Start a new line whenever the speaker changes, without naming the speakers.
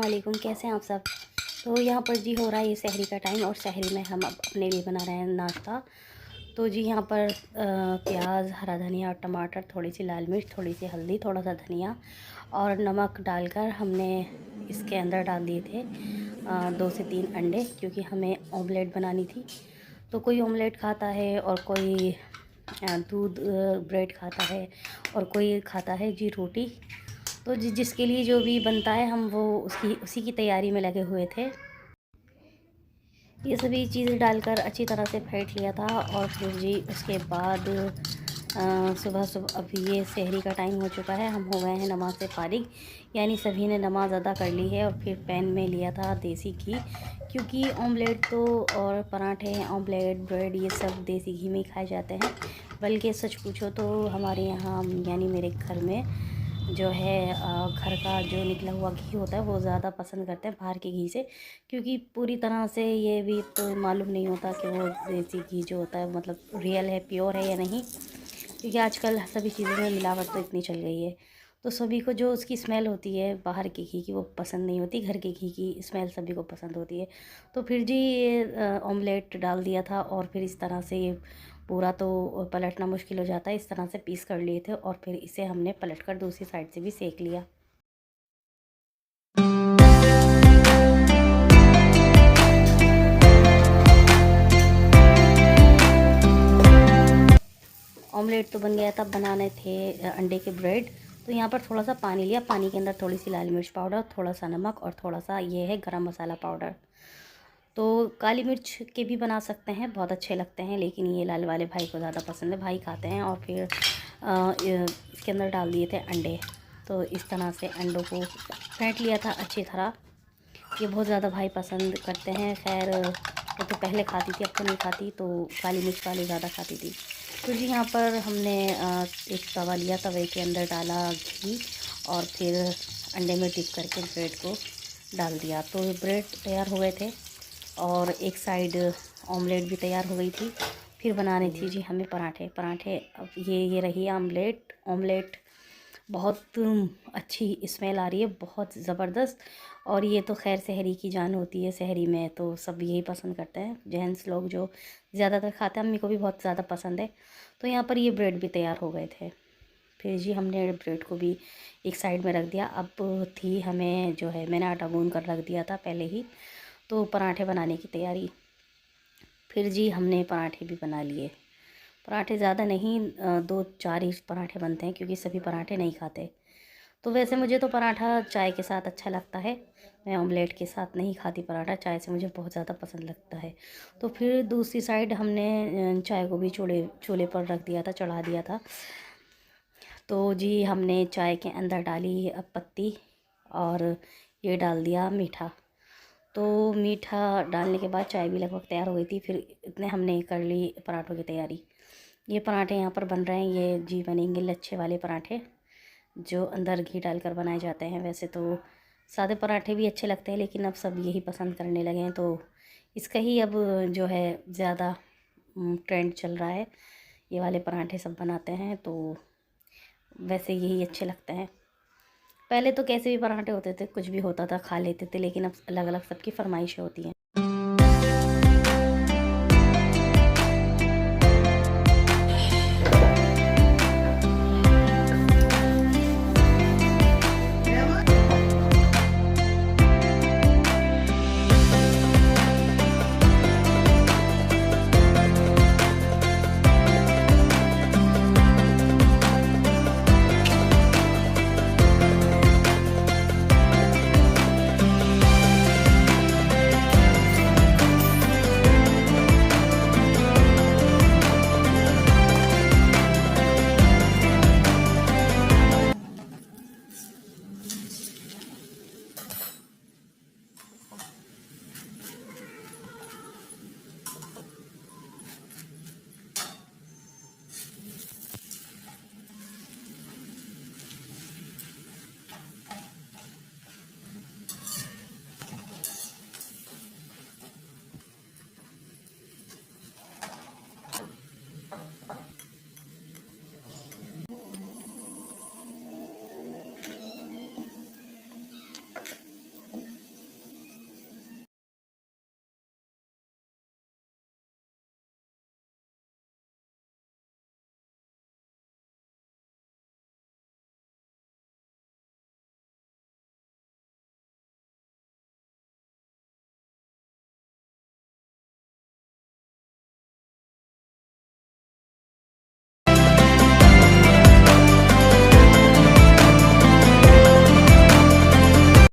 वालेकुम, कैसे हैं आप सब। तो यहाँ पर जी हो रहा है ये सहरी का टाइम और सहरी में हम अब अपने लिए बना रहे हैं नाश्ता। तो जी यहाँ पर प्याज, हरा धनिया और टमाटर, थोड़ी सी लाल मिर्च, थोड़ी सी हल्दी, थोड़ा सा धनिया और नमक डालकर हमने इसके अंदर डाल दिए थे 2 से 3 अंडे, क्योंकि हमें ऑमलेट बनानी थी। तो कोई ऑमलेट खाता है और कोई दूध ब्रेड खाता है और कोई खाता है जी रोटी। तो जिसके लिए जो भी बनता है हम वो उसी की तैयारी में लगे हुए थे। ये सभी चीज़ें डालकर अच्छी तरह से फेंट लिया था और फिर जी उसके बाद सुबह सुबह अभी ये सहरी का टाइम हो चुका है, हम हो गए हैं नमाज से फारिग, यानी सभी ने नमाज़ अदा कर ली है। और फिर पैन में लिया था देसी घी, क्योंकि ऑमलेट तो और पराठे, ऑमलेट, ब्रेड ये सब देसी घी में ही खाए जाते हैं। बल्कि सच पूछो तो हमारे यहाँ यानी मेरे घर में जो है घर का जो निकला हुआ घी होता है वो ज़्यादा पसंद करते हैं बाहर के घी से, क्योंकि पूरी तरह से ये भी तो मालूम नहीं होता कि वो देसी घी जो होता है मतलब रियल है, प्योर है या नहीं, क्योंकि आजकल सभी चीज़ों में मिलावट तो इतनी चल गई है। तो सभी को जो उसकी स्मेल होती है बाहर के घी की वो पसंद नहीं होती, घर के घी की स्मेल सभी को पसंद होती है। तो फिर जी ये ऑमलेट डाल दिया था और फिर इस तरह से ये पूरा तो पलटना मुश्किल हो जाता है, इस तरह से पीस कर लिए थे और फिर इसे हमने पलट कर दूसरी साइड से भी सेक लिया। ऑमलेट तो बन गया, तब बनाने थे अंडे के ब्रेड। तो यहाँ पर थोड़ा सा पानी लिया, पानी के अंदर थोड़ी सी लाल मिर्च पाउडर, थोड़ा सा नमक और थोड़ा सा ये है गरम मसाला पाउडर। तो काली मिर्च के भी बना सकते हैं, बहुत अच्छे लगते हैं, लेकिन ये लाल वाले भाई को ज़्यादा पसंद है, भाई खाते हैं। और फिर इसके अंदर डाल दिए थे अंडे। तो इस तरह से अंडों को फेंट लिया था अच्छी तरह। ये बहुत ज़्यादा भाई पसंद करते हैं। खैर वो तो पहले खाती थी, अब तो नहीं खाती, तो काली मिर्च वाली ज़्यादा खाती थी। तो जी यहाँ पर हमने एक तवा लिया, तवे के अंदर डाला घी और फिर अंडे में डिप करके ब्रेड को डाल दिया। तो ब्रेड तैयार हो गए थे और एक साइड ऑमलेट भी तैयार हो गई थी। फिर बनाने थी जी हमें पराठे। पराठे अब ये रही ऑमलेट। ऑमलेट बहुत अच्छी स्मेल आ रही है, बहुत ज़बरदस्त। और ये तो खैर सहरी की जान होती है, सहरी में तो सब यही पसंद करते हैं, जेंट्स लोग जो ज़्यादातर खाते हैं। अम्मी को भी बहुत ज़्यादा पसंद है। तो यहाँ पर ये ब्रेड भी तैयार हो गए थे। फिर जी हमने ब्रेड को भी एक साइड में रख दिया। अब थी हमें जो है, मैंने आटा गूँध कर रख दिया था पहले ही, तो पराठे बनाने की तैयारी। फिर जी हमने पराठे भी बना लिए। पराठे ज़्यादा नहीं, 2-4 ही पराठे बनते हैं, क्योंकि सभी पराठे नहीं खाते। तो वैसे मुझे तो पराठा चाय के साथ अच्छा लगता है, मैं ऑमलेट के साथ नहीं खाती पराठा, चाय से मुझे बहुत ज़्यादा पसंद लगता है। तो फिर दूसरी साइड हमने चाय को भी चूल्हे पर रख दिया था, चढ़ा दिया था। तो जी हमने चाय के अंदर डाली अब पत्ती और ये डाल दिया मीठा। तो मीठा डालने के बाद चाय भी लगभग तैयार हो गई थी। फिर इतने हमने कर ली पराठों की तैयारी। ये पराठे यहाँ पर बन रहे हैं, ये जी बनेंगे लच्छे वाले पराठे, जो अंदर घी डालकर बनाए जाते हैं। वैसे तो सादे पराठे भी अच्छे लगते हैं, लेकिन अब सब यही पसंद करने लगे हैं, तो इसका ही अब जो है ज़्यादा ट्रेंड चल रहा है। ये वाले पराठे सब बनाते हैं, तो वैसे यही अच्छे लगते हैं। पहले तो कैसे भी पराठे होते थे, कुछ भी होता था खा लेते थे, लेकिन अब अलग अलग सबकी फरमाइशें होती हैं।